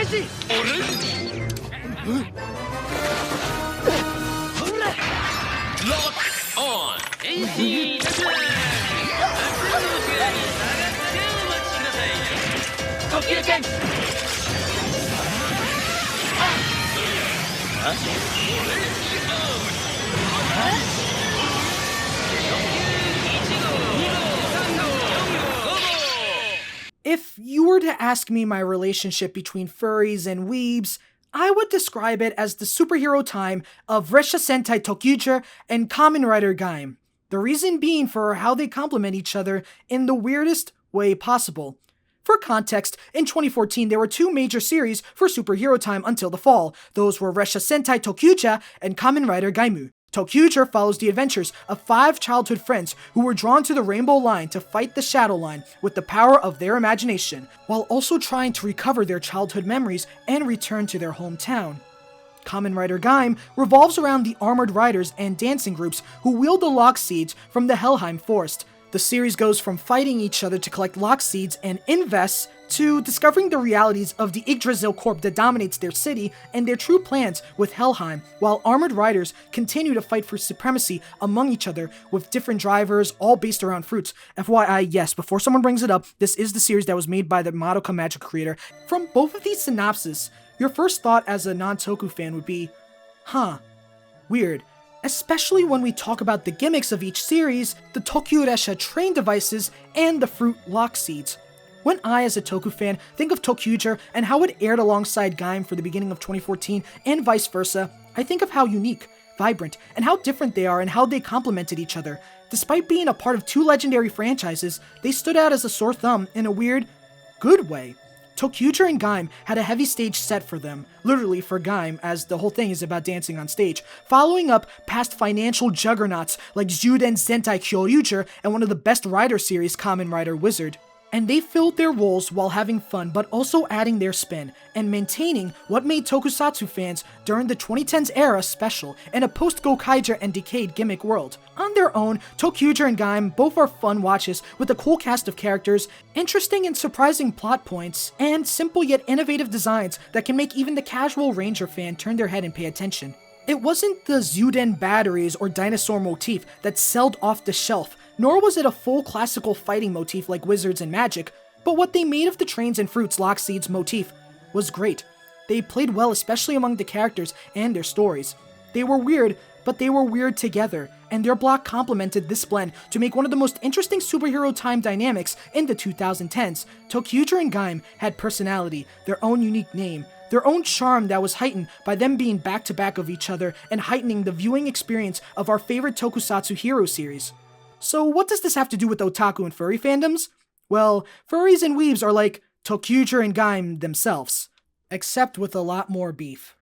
Lock on! If you were to ask me my relationship between furries and weebs, I would describe it as the superhero time of Resha Sentai Gozyuger and Kamen Rider Gaim. The reason being for how they complement each other in the weirdest way possible. For context, in 2014 there were two major series for superhero time until the fall. Those were Resha Sentai Gozyuger and Kamen Rider Gaimu. Gozyuger follows the adventures of 5 childhood friends who were drawn to the Rainbow Line to fight the Shadow Line with the power of their imagination, while also trying to recover their childhood memories and return to their hometown. Kamen Rider Gaim revolves around the armored riders and dancing groups who wield the lock seeds from the Helheim Forest. The series goes from fighting each other to collect lock seeds and invests to discovering the realities of the Yggdrasil Corp that dominates their city and their true plans with Helheim, while armored riders continue to fight for supremacy among each other with different drivers, all based around fruits. FYI, yes, before someone brings it up, this is the series that was made by the Madoka Magic creator. From both of these synopses, your first thought as a non-Toku fan would be, weird. Especially when we talk about the gimmicks of each series, the Tokyuresha train devices, and the fruit lock seeds. When I, as a Toku fan, think of Gozyuger and how it aired alongside Gaim for the beginning of 2014 and vice versa, I think of how unique, vibrant, and how different they are and how they complemented each other. Despite being a part of 2 legendary franchises, they stood out as a sore thumb in a weird, good way. Gozyuger and Gaim had a heavy stage set for them, literally for Gaim, as the whole thing is about dancing on stage, following up past financial juggernauts like Juden Sentai Kyoryuger and one of the best rider series, Kamen Rider Wizard. And they filled their roles while having fun, but also adding their spin, and maintaining what made tokusatsu fans during the 2010s era special in a post-Gokaiger and Decade gimmick world. On their own, Gozyuger and Gaim both are fun watches with a cool cast of characters, interesting and surprising plot points, and simple yet innovative designs that can make even the casual Ranger fan turn their head and pay attention. It wasn't the Zuden batteries or dinosaur motif that sold off the shelf, nor was it a full classical fighting motif like Wizards and Magic, but what they made of the trains and fruits lock seeds motif was great. They played well, especially among the characters and their stories. They were weird, but they were weird together, and their block complemented this blend to make one of the most interesting superhero time dynamics in the 2010s. Gozyuger and Gaim had personality, their own unique name, their own charm that was heightened by them being back-to-back of each other and heightening the viewing experience of our favorite tokusatsu hero series. So what does this have to do with otaku and furry fandoms? Well, furries and weebs are like Gozyuger and Gaim themselves, except with a lot more beef.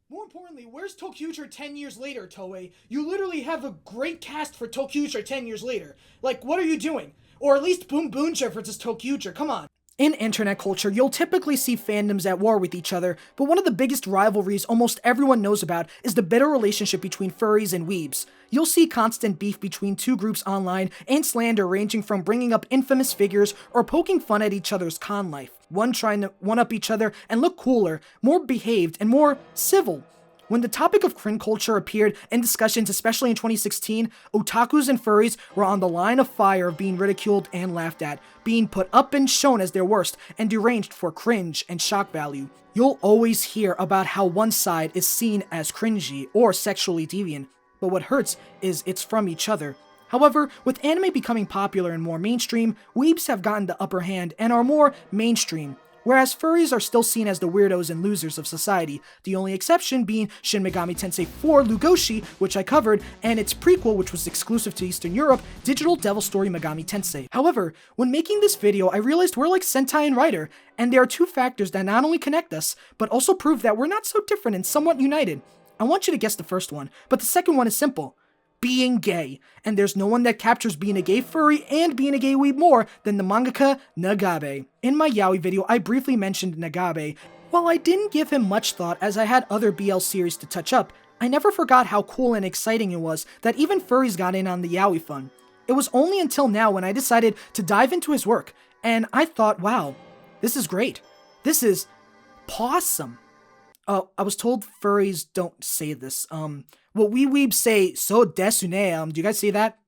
More importantly, where's Gozyuger 10 years later, Toei? You literally have a great cast for Gozyuger 10 years later. Like, what are you doing? Or at least Boom Boonja versus Gozyuger, come on. In internet culture, you'll typically see fandoms at war with each other, but one of the biggest rivalries almost everyone knows about is the bitter relationship between furries and weebs. You'll see constant beef between 2 groups online, and slander ranging from bringing up infamous figures or poking fun at each other's con life. One trying to one-up each other and look cooler, more behaved, and more civil. When the topic of crin culture appeared in discussions, especially in 2016, otakus and furries were on the line of fire of being ridiculed and laughed at, being put up and shown as their worst, and deranged for cringe and shock value. You'll always hear about how one side is seen as cringy or sexually deviant, but what hurts is it's from each other. However, with anime becoming popular and more mainstream, weebs have gotten the upper hand and are more mainstream. Whereas furries are still seen as the weirdos and losers of society, the only exception being Shin Megami Tensei 4 Lugoshi, which I covered, and its prequel, which was exclusive to Eastern Europe, Digital Devil Story Megami Tensei. However, when making this video, I realized we're like Sentai and Rider, and there are 2 factors that not only connect us, but also prove that we're not so different and somewhat united. I want you to guess the first one, but the second one is simple. Being gay, and there's no one that captures being a gay furry and being a gay weeb more than the mangaka Nagabe. In my yaoi video, I briefly mentioned Nagabe. While I didn't give him much thought as I had other BL series to touch up, I never forgot how cool and exciting it was that even furries got in on the yaoi fun. It was only until now when I decided to dive into his work, and I thought, wow, this is great. This is Possum. Oh, I was told furries don't say this. What we weebs say, so desune. Do you guys say that?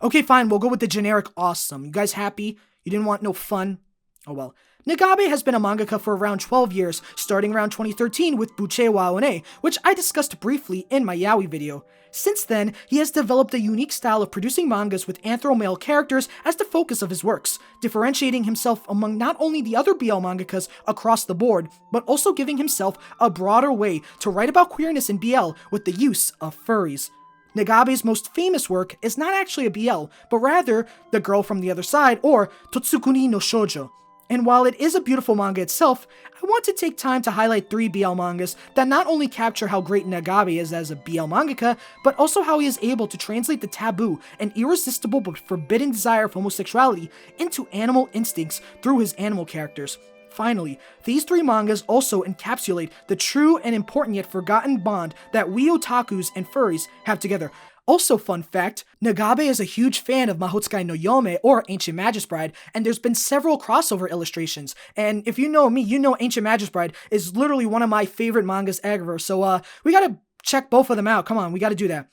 Okay, fine, we'll go with the generic awesome. You guys happy? You didn't want no fun? Oh well. Nagabe has been a mangaka for around 12 years, starting around 2013 with Buche wa One, which I discussed briefly in my yaoi video. Since then, he has developed a unique style of producing mangas with anthro-male characters as the focus of his works, differentiating himself among not only the other BL mangakas across the board, but also giving himself a broader way to write about queerness in BL with the use of furries. Nagabe's most famous work is not actually a BL, but rather The Girl from the Other Side, or Totsukuni no Shoujo. And while it is a beautiful manga itself, I want to take time to highlight 3 BL mangas that not only capture how great Nagabe is as a BL mangaka, but also how he is able to translate the taboo and irresistible but forbidden desire of homosexuality into animal instincts through his animal characters. Finally, these 3 mangas also encapsulate the true and important yet forgotten bond that we otakus and furries have together. Also, fun fact, Nagabe is a huge fan of Mahotsukai no Yome, or Ancient Magus Bride, and there's been several crossover illustrations. And if you know me, you know Ancient Magus Bride is literally one of my favorite mangas ever, so we gotta check both of them out. Come on, we gotta do that.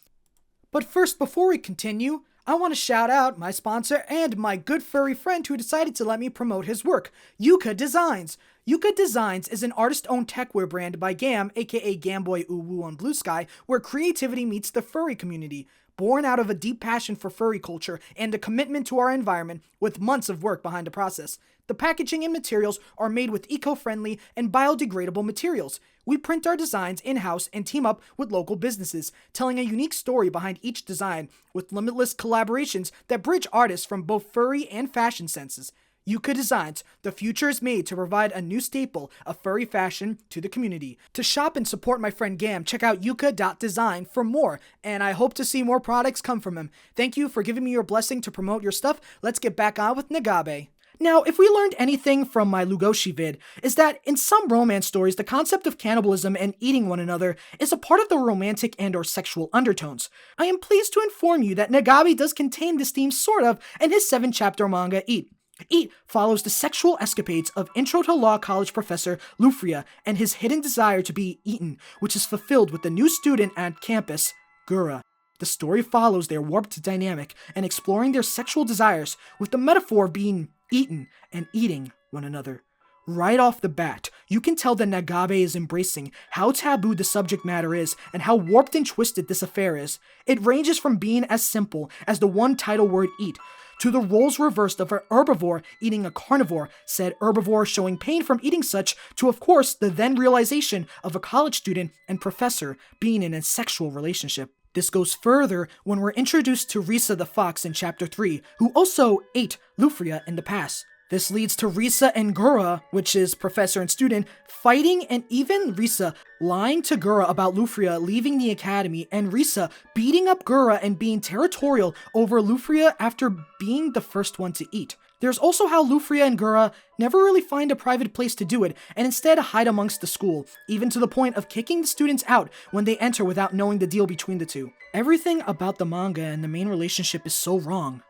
But first, before we continue, I want to shout out my sponsor and my good furry friend who decided to let me promote his work, Yuka Designs. Yuka Designs is an artist-owned techwear brand by Gam, aka Gamboy Uwu on Blue Sky, where creativity meets the furry community. Born out of a deep passion for furry culture and a commitment to our environment, with months of work behind the process. The packaging and materials are made with eco-friendly and biodegradable materials. We print our designs in-house and team up with local businesses, telling a unique story behind each design, with limitless collaborations that bridge artists from both furry and fashion senses. Yuka Designs, the future is made to provide a new staple of furry fashion to the community. To shop and support my friend Gam, check out yuka.design for more, and I hope to see more products come from him. Thank you for giving me your blessing to promote your stuff. Let's get back on with Nagabe. Now, if we learned anything from my Lugoshi vid, is that in some romance stories, the concept of cannibalism and eating one another is a part of the romantic and/or sexual undertones. I am pleased to inform you that Nagabe does contain this theme sort of in his 7-chapter manga, Eat. Eat follows the sexual escapades of Intro to Law College professor Lufria and his hidden desire to be eaten, which is fulfilled with the new student at campus, Gura. The story follows their warped dynamic and exploring their sexual desires, with the metaphor being eaten and eating one another. Right off the bat, you can tell that Nagabe is embracing how taboo the subject matter is and how warped and twisted this affair is. It ranges from being as simple as the one title word eat, to the roles reversed of an herbivore eating a carnivore, said herbivore showing pain from eating such, to of course the then realization of a college student and professor being in a sexual relationship. This goes further when we're introduced to Risa the Fox in Chapter 3, who also ate Lufria in the past. This leads to Risa and Gura, which is professor and student, fighting, and even Risa lying to Gura about Lufria leaving the academy, and Risa beating up Gura and being territorial over Lufria after being the first one to eat. There's also how Lufria and Gura never really find a private place to do it, and instead hide amongst the school, even to the point of kicking the students out when they enter without knowing the deal between the two. Everything about the manga and the main relationship is so wrong,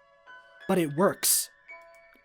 but it works.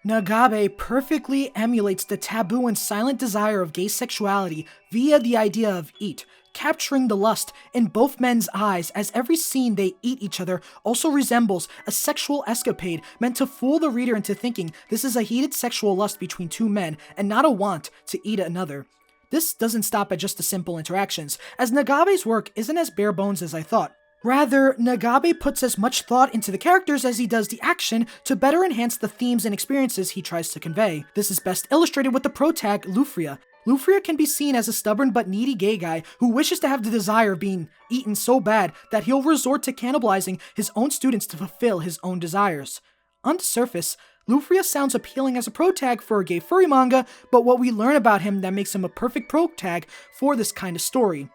Nagabe perfectly emulates the taboo and silent desire of gay sexuality via the idea of eat, capturing the lust in both men's eyes, as every scene they eat each other also resembles a sexual escapade meant to fool the reader into thinking this is a heated sexual lust between two men and not a want to eat another. This doesn't stop at just the simple interactions, as Nagabe's work isn't as bare bones as I thought. Rather, Nagabe puts as much thought into the characters as he does the action to better enhance the themes and experiences he tries to convey. This is best illustrated with the protag, Lufria. Lufria can be seen as a stubborn but needy gay guy who wishes to have the desire of being eaten so bad that he'll resort to cannibalizing his own students to fulfill his own desires. On the surface, Lufria sounds appealing as a protag for a gay furry manga, but what we learn about him that makes him a perfect protag for this kind of story.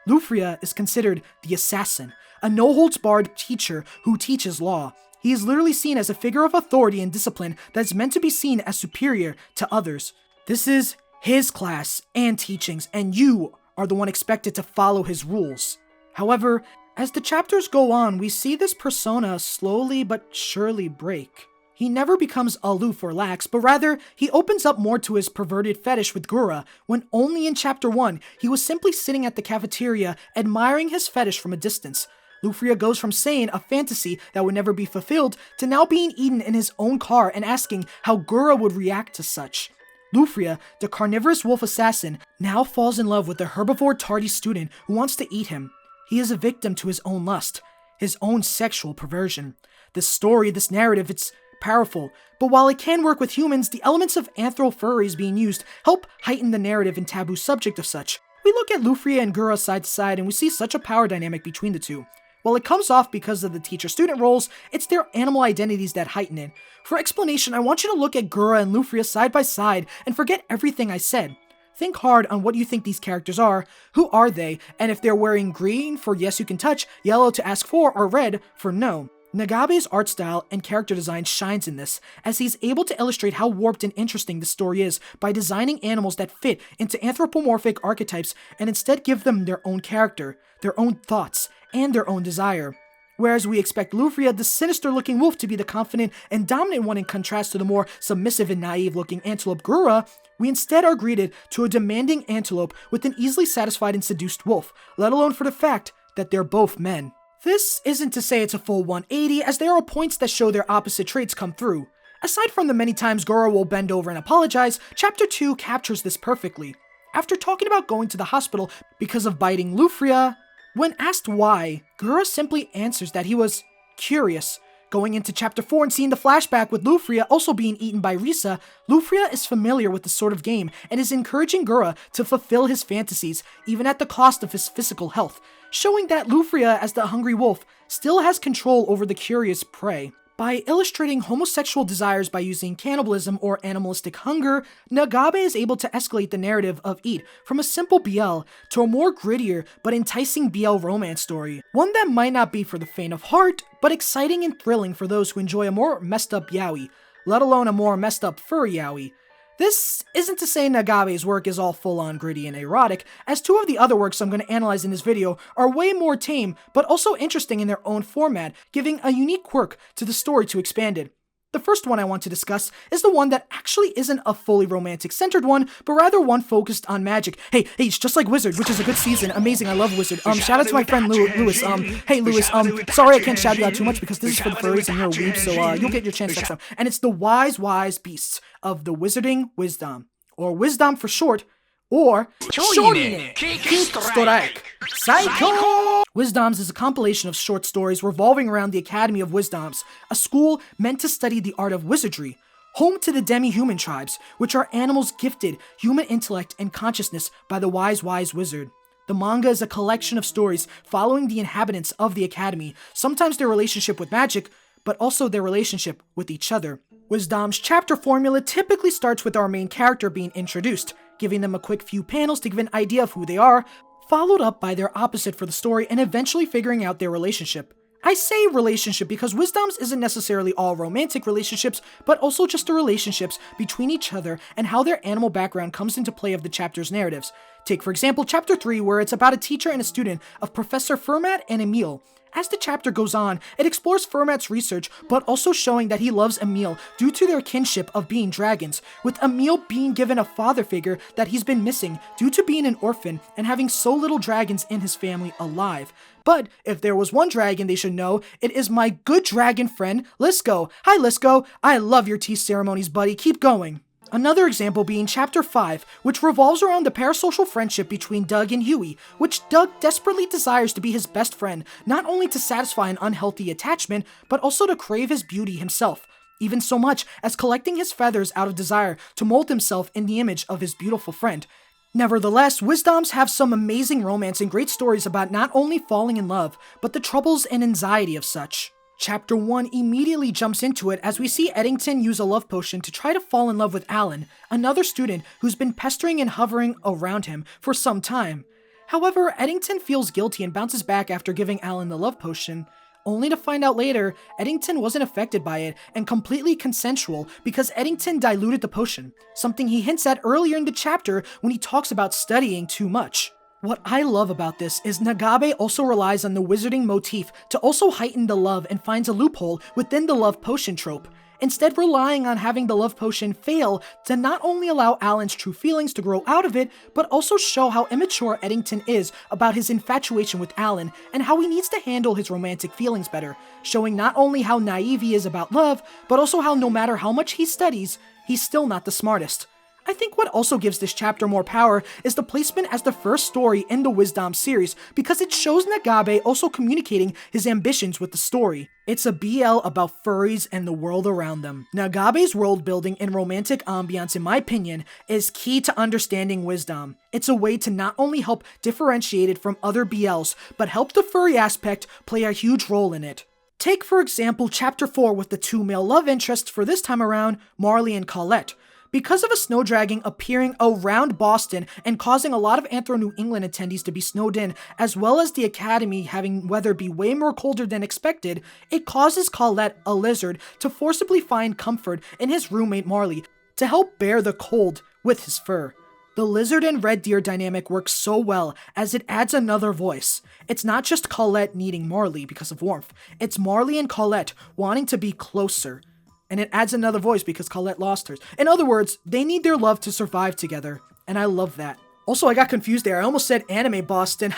Lufria is considered the assassin, a no-holds-barred teacher who teaches law. He is literally seen as a figure of authority and discipline that is meant to be seen as superior to others. This is his class and teachings, and you are the one expected to follow his rules. However, as the chapters go on, we see this persona slowly but surely break. He never becomes aloof or lax, but rather, he opens up more to his perverted fetish with Gura, when only in Chapter 1, he was simply sitting at the cafeteria admiring his fetish from a distance. Lufria goes from saying a fantasy that would never be fulfilled to now being eaten in his own car and asking how Gura would react to such. Lufria, the carnivorous wolf assassin, now falls in love with the herbivore tardy student who wants to eat him. He is a victim to his own lust, his own sexual perversion. This story, this narrative, it's powerful, but while it can work with humans, the elements of anthro furries being used help heighten the narrative and taboo subject of such. We look at Lufria and Gura side to side and we see such a power dynamic between the two. While it comes off because of the teacher-student roles, it's their animal identities that heighten it. For explanation, I want you to look at Gura and Lufria side by side and forget everything I said. Think hard on what you think these characters are, who are they, and if they're wearing green for yes you can touch, yellow to ask for, or red for no. Nagabe's art style and character design shines in this, as he's able to illustrate how warped and interesting the story is by designing animals that fit into anthropomorphic archetypes and instead give them their own character, their own thoughts, and their own desire. Whereas we expect Lufria, the sinister-looking wolf, to be the confident and dominant one in contrast to the more submissive and naive-looking antelope Gura, we instead are greeted to a demanding antelope with an easily satisfied and seduced wolf, let alone for the fact that they're both men. This isn't to say it's a full 180, as there are points that show their opposite traits come through. Aside from the many times Gura will bend over and apologize, Chapter 2 captures this perfectly. After talking about going to the hospital because of biting Lufria, when asked why, Gura simply answers that he was curious. Going into Chapter 4 and seeing the flashback with Lufria also being eaten by Risa, Lufria is familiar with this sort of game and is encouraging Gura to fulfill his fantasies, even at the cost of his physical health, showing that Lufria, as the hungry wolf, still has control over the curious prey. By illustrating homosexual desires by using cannibalism or animalistic hunger, Nagabe is able to escalate the narrative of Eat from a simple BL to a more grittier but enticing BL romance story. One that might not be for the faint of heart, but exciting and thrilling for those who enjoy a more messed up yaoi, let alone a more messed up furry yaoi. This isn't to say Nagabe's work is all full-on gritty and erotic, as two of the other works I'm going to analyze in this video are way more tame, but also interesting in their own format, giving a unique quirk to the story to expand it. The first one I want to discuss is the one that actually isn't a fully romantic-centered one, but rather one focused on magic. Hey, it's just like Wizard, which is a good season. Amazing, I love Wizard. Shout out to my friend Lewis. Hey Lewis, sorry I can't shout you out too much because this is for the furries and you're a weeb, so you'll get your chance next time. And it's the wise beasts of the Wizarding Wisdom, or Wisdom for short, or Shorine Strike Psycho! Wizdoms is a compilation of short stories revolving around the Academy of Wizdoms, a school meant to study the art of wizardry, home to the demi-human tribes, which are animals gifted human intellect and consciousness by the wise wizard. The manga is a collection of stories following the inhabitants of the Academy, sometimes their relationship with magic, but also their relationship with each other. Wizdom's chapter formula typically starts with our main character being introduced, giving them a quick few panels to give an idea of who they are, followed up by their opposite for the story and eventually figuring out their relationship. I say relationship because Wizdoms isn't necessarily all romantic relationships, but also just the relationships between each other and how their animal background comes into play of the chapter's narratives. Take for example Chapter 3, where it's about a teacher and a student of Professor Fermat and Emile. As the chapter goes on, it explores Fermat's research, but also showing that he loves Emile due to their kinship of being dragons, with Emile being given a father figure that he's been missing due to being an orphan and having so little dragons in his family alive. But if there was one dragon they should know, it is my good dragon friend, Lisco. Hi Lisco, I love your tea ceremonies, buddy, keep going. Another example being Chapter 5, which revolves around the parasocial friendship between Doug and Huey, which Doug desperately desires to be his best friend, not only to satisfy an unhealthy attachment, but also to crave his beauty himself, even so much as collecting his feathers out of desire to mold himself in the image of his beautiful friend. Nevertheless, Wizdoms have some amazing romance and great stories about not only falling in love, but the troubles and anxiety of such. Chapter 1 immediately jumps into it as we see Eddington use a love potion to try to fall in love with Alan, another student who's been pestering and hovering around him for some time. However, Eddington feels guilty and bounces back after giving Alan the love potion, only to find out later Eddington wasn't affected by it and completely consensual because Eddington diluted the potion, something he hints at earlier in the chapter when he talks about studying too much. What I love about this is Nagabe also relies on the wizarding motif to also heighten the love and finds a loophole within the love potion trope. instead relying on having the love potion fail to not only allow Alan's true feelings to grow out of it, but also show how immature Eddington is about his infatuation with Alan and how he needs to handle his romantic feelings better, showing not only how naive he is about love, but also how no matter how much he studies, he's still not the smartest. I think what also gives this chapter more power is the placement as the first story in the Wizdoms series, because it shows Nagabe also communicating his ambitions with the story. It's a BL about furries and the world around them. Nagabe's world building and romantic ambiance, in my opinion, is key to understanding Wizdom. It's a way to not only help differentiate it from other BLs, but help the furry aspect play a huge role in it. Take, for example, Chapter 4 with the two male love interests for this time around, Marley and Colette. Because of a snow dragon appearing around Boston and causing a lot of Anthro New England attendees to be snowed in, as well as the Academy having weather be way more colder than expected, it causes Colette, a lizard, to forcibly find comfort in his roommate Marley to help bear the cold with his fur. The lizard and red deer dynamic works so well as it adds another voice. It's not just Colette needing Marley because of warmth, it's Marley and Colette wanting to be closer. And it adds another voice because Colette lost hers. In other words, they need their love to survive together, and I love that. Also, I got confused there. I almost said anime Boston.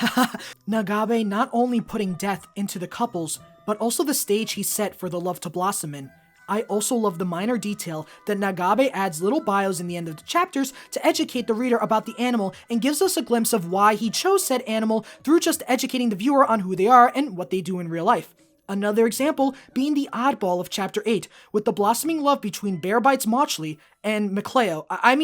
Nagabe not only putting death into the couples, but also the stage he set for the love to blossom in. I also love the minor detail that Nagabe adds little bios in the end of the chapters to educate the reader about the animal and gives us a glimpse of why he chose said animal through just educating the viewer on who they are and what they do in real life. Another example being the oddball of Chapter 8, with the blossoming love between Bear Bites Mochley and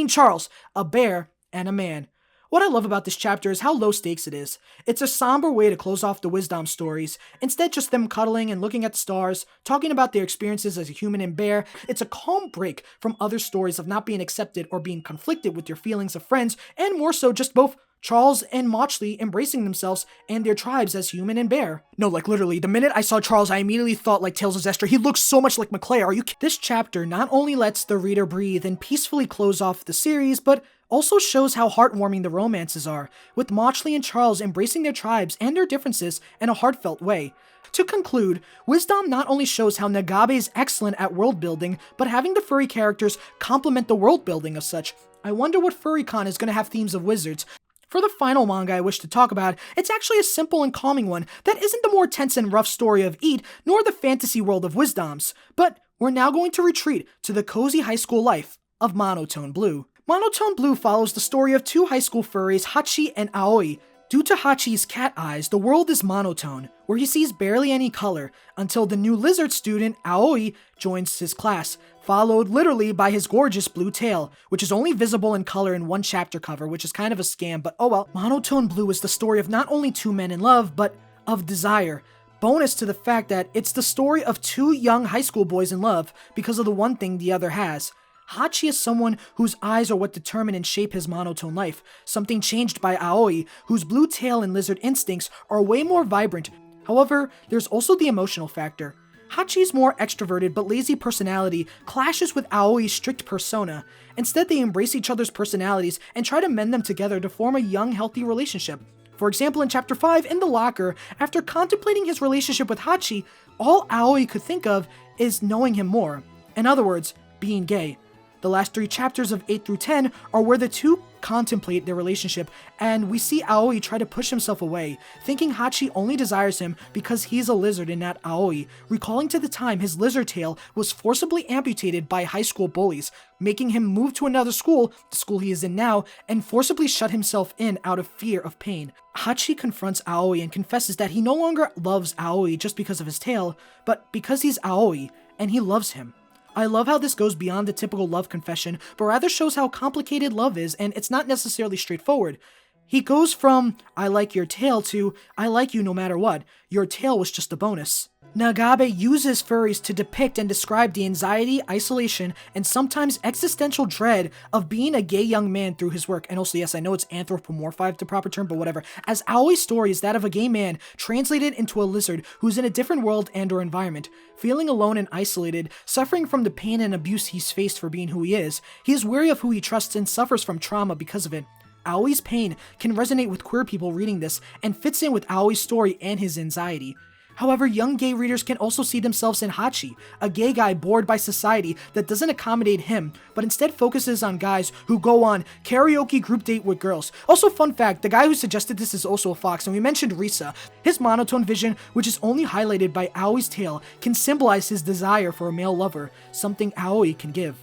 Charles, a bear and a man. What I love about this chapter is how low stakes it is. It's a somber way to close off the Wisdom stories. Instead, just them cuddling and looking at the stars, talking about their experiences as a human and bear. It's a calm break from other stories of not being accepted or being conflicted with your feelings of friends, and more so just both Charles and Mochley embracing themselves and their tribes as human and bear. No, like literally, the minute I saw Charles, I immediately thought like Tales of Zestra. He looks so much like Maclay. Are you kidding? This chapter not only lets the reader breathe and peacefully close off the series, but also shows how heartwarming the romances are, with Mochley and Charles embracing their tribes and their differences in a heartfelt way. To conclude, Wisdom not only shows how Nagabe is excellent at world building, but having the furry characters complement the world building of such. I wonder what FurryCon is going to have themes of wizards. For the final manga I wish to talk about, it's actually a simple and calming one that isn't the more tense and rough story of Eat, nor the fantasy world of Wisdoms, but we're now going to retreat to the cozy high school life of Monotone Blue. Monotone Blue follows the story of two high school furries, Hachi and Aoi. Due to Hachi's cat eyes, the world is monotone, where he sees barely any color, until the new lizard student, Aoi, joins his class, followed literally by his gorgeous blue tail, which is only visible in color in one chapter cover, which is kind of a scam, but oh well. Monotone Blue is the story of not only two men in love, but of desire. Bonus to the fact that it's the story of two young high school boys in love because of the one thing the other has. Hachi is someone whose eyes are what determine and shape his monotone life, something changed by Aoi, whose blue tail and lizard instincts are way more vibrant. However, there's also the emotional factor. Hachi's more extroverted but lazy personality clashes with Aoi's strict persona. Instead, they embrace each other's personalities and try to mend them together to form a young, healthy relationship. For example, in Chapter 5, in the locker, after contemplating his relationship with Hachi, all Aoi could think of is knowing him more. In other words, being gay. The last 3 chapters of 8 through 10 are where the two contemplate their relationship, and we see Aoi try to push himself away, thinking Hachi only desires him because he's a lizard and not Aoi, recalling to the time his lizard tail was forcibly amputated by high school bullies, making him move to another school, the school he is in now, and forcibly shut himself in out of fear of pain. Hachi confronts Aoi and confesses that he no longer loves Aoi just because of his tail, but because he's Aoi, and he loves him. I love how this goes beyond the typical love confession, but rather shows how complicated love is, and it's not necessarily straightforward. He goes from, I like your tail, to, I like you no matter what. Your tail was just a bonus. Nagabe uses furries to depict and describe the anxiety, isolation, and sometimes existential dread of being a gay young man through his work. And also, yes, I know it's anthropomorphized, the proper term, but whatever. As Aoi's story is that of a gay man translated into a lizard who's in a different world and or environment. Feeling alone and isolated, suffering from the pain and abuse he's faced for being who he is wary of who he trusts and suffers from trauma because of it. Aoi's pain can resonate with queer people reading this and fits in with Aoi's story and his anxiety. However, young gay readers can also see themselves in Hachi, a gay guy bored by society that doesn't accommodate him, but instead focuses on guys who go on karaoke group date with girls. Also, fun fact, the guy who suggested this is also a fox, and we mentioned Risa. His monotone vision, which is only highlighted by Aoi's tail, can symbolize his desire for a male lover, something Aoi can give.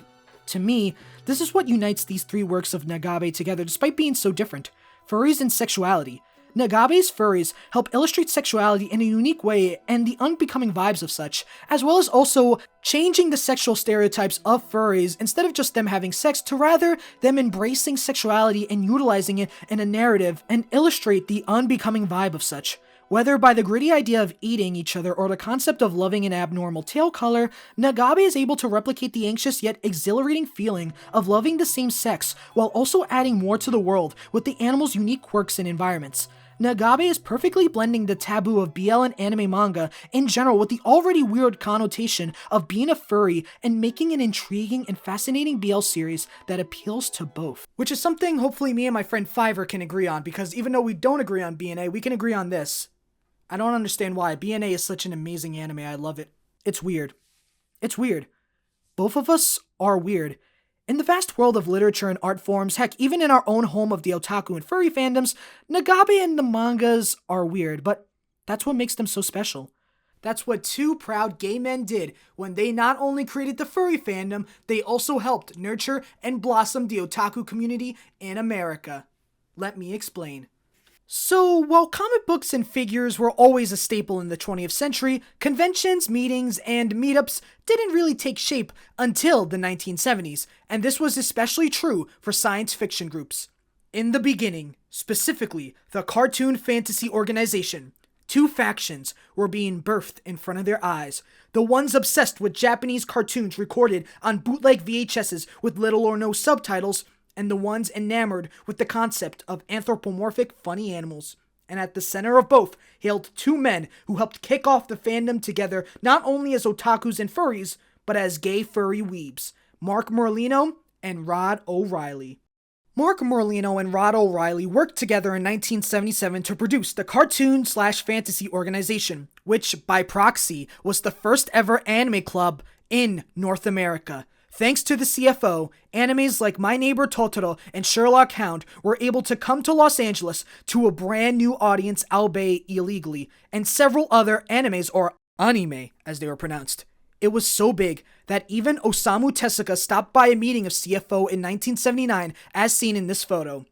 To me, this is what unites these three works of Nagabe together despite being so different. Furries and sexuality. Nagabe's furries help illustrate sexuality in a unique way and the unbecoming vibes of such, as well as also changing the sexual stereotypes of furries instead of just them having sex to rather them embracing sexuality and utilizing it in a narrative and illustrate the unbecoming vibe of such. Whether by the gritty idea of eating each other or the concept of loving an abnormal tail color, Nagabe is able to replicate the anxious yet exhilarating feeling of loving the same sex while also adding more to the world with the animal's unique quirks and environments. Nagabe is perfectly blending the taboo of BL and anime manga in general with the already weird connotation of being a furry and making an intriguing and fascinating BL series that appeals to both. Which is something hopefully me and my friend Fiverr can agree on, because even though we don't agree on BNA, we can agree on this. I don't understand why. BNA is such an amazing anime. I love it. It's weird. It's weird. Both of us are weird. In the vast world of literature and art forms, heck, even in our own home of the otaku and furry fandoms, Nagabe and the mangas are weird, but that's what makes them so special. That's what two proud gay men did when they not only created the furry fandom, they also helped nurture and blossom the otaku community in America. Let me explain. So, while comic books and figures were always a staple in the 20th century, conventions, meetings, and meetups didn't really take shape until the 1970s, and this was especially true for science fiction groups. In the beginning, specifically the Cartoon Fantasy Organization, two factions were being birthed in front of their eyes. The ones obsessed with Japanese cartoons recorded on bootleg VHSs with little or no subtitles, and the ones enamored with the concept of anthropomorphic funny animals. And at the center of both hailed two men who helped kick off the fandom together not only as otakus and furries, but as gay furry weebs, Mark Merlino and Rod O'Reilly. Mark Merlino and Rod O'Reilly worked together in 1977 to produce the Cartoon/Fantasy Organization, which, by proxy, was the first ever anime club in North America. Thanks to the CFO, animes like My Neighbor Totoro and Sherlock Hound were able to come to Los Angeles to a brand new audience, albeit illegally, and several other animes, or anime as they were pronounced. It was so big that even Osamu Tezuka stopped by a meeting of CFO in 1979, as seen in this photo.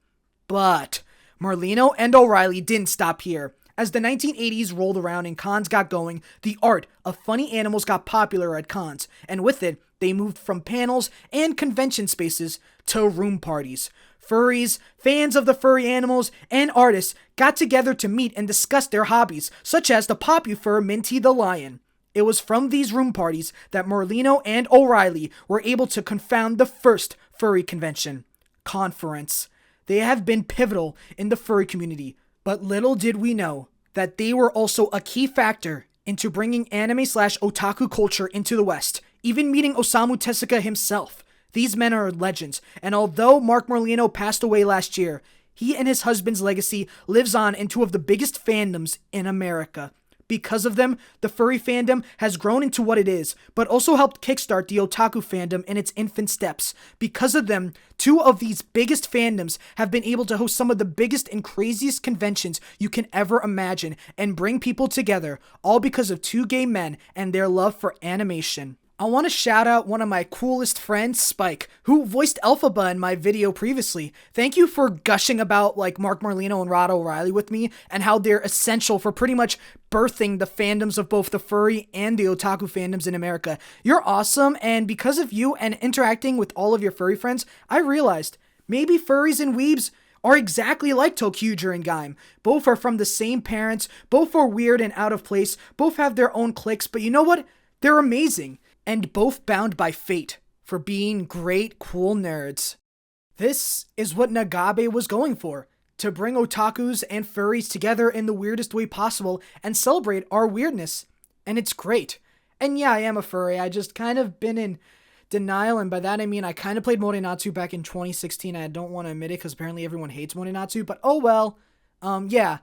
But Merlino and O'Reilly didn't stop here. As the 1980s rolled around and cons got going, the art of funny animals got popular at cons, and with it, they moved from panels and convention spaces to room parties. Furries, fans of the furry animals, and artists got together to meet and discuss their hobbies, such as the Popufur Minty the Lion. It was from these room parties that Merlino and O'Reilly were able to confound the first furry convention, Conference. They have been pivotal in the furry community, but little did we know that they were also a key factor into bringing anime/otaku culture into the West, even meeting Osamu Tezuka himself. These men are legends, and although Mark Merlino passed away last year, he and his husband's legacy lives on in two of the biggest fandoms in America. Because of them, the furry fandom has grown into what it is, but also helped kickstart the otaku fandom in its infant steps. Because of them, two of these biggest fandoms have been able to host some of the biggest and craziest conventions you can ever imagine and bring people together, all because of two gay men and their love for animation. I want to shout out one of my coolest friends, Spike, who voiced Elphaba in my video previously. Thank you for gushing about Mark Merlino and Rod O'Reilly with me and how they're essential for pretty much birthing the fandoms of both the furry and the otaku fandoms in America. You're awesome, and because of you and interacting with all of your furry friends, I realized maybe furries and weebs are exactly like Gozyuger and Gaim. Both are from the same parents, both are weird and out of place, both have their own cliques, but you know what? They're amazing. And both bound by fate for being great, cool nerds. This is what Nagabe was going for, to bring otakus and furries together in the weirdest way possible and celebrate our weirdness. And it's great. And yeah, I am a furry, I just kind of been in denial, and by that I mean I kind of played morenatsu back in 2016, I don't want to admit it because apparently everyone hates morenatsu, but oh well. Yeah.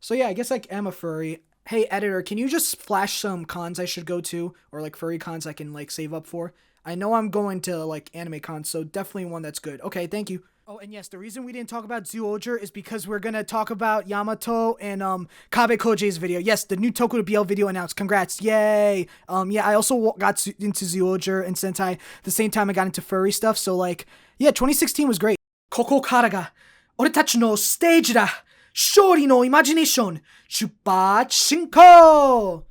So yeah, I guess I am a furry. Hey editor, can you just flash some cons I should go to, or like furry cons I can like save up for? I know I'm going to like anime cons, so definitely one that's good. Okay, thank you. Oh, and yes, the reason we didn't talk about Gozyuger is because we're gonna talk about Yamato and Kabe Koji's video. Yes, the new Toku to BL video announced. Congrats, yay! Yeah, I also got into Gozyuger and Sentai the same time I got into furry stuff. So like, yeah, 2016 was great. Koko kara ga oretachi no stage da. Shori no imagination. Shuppachi shinko!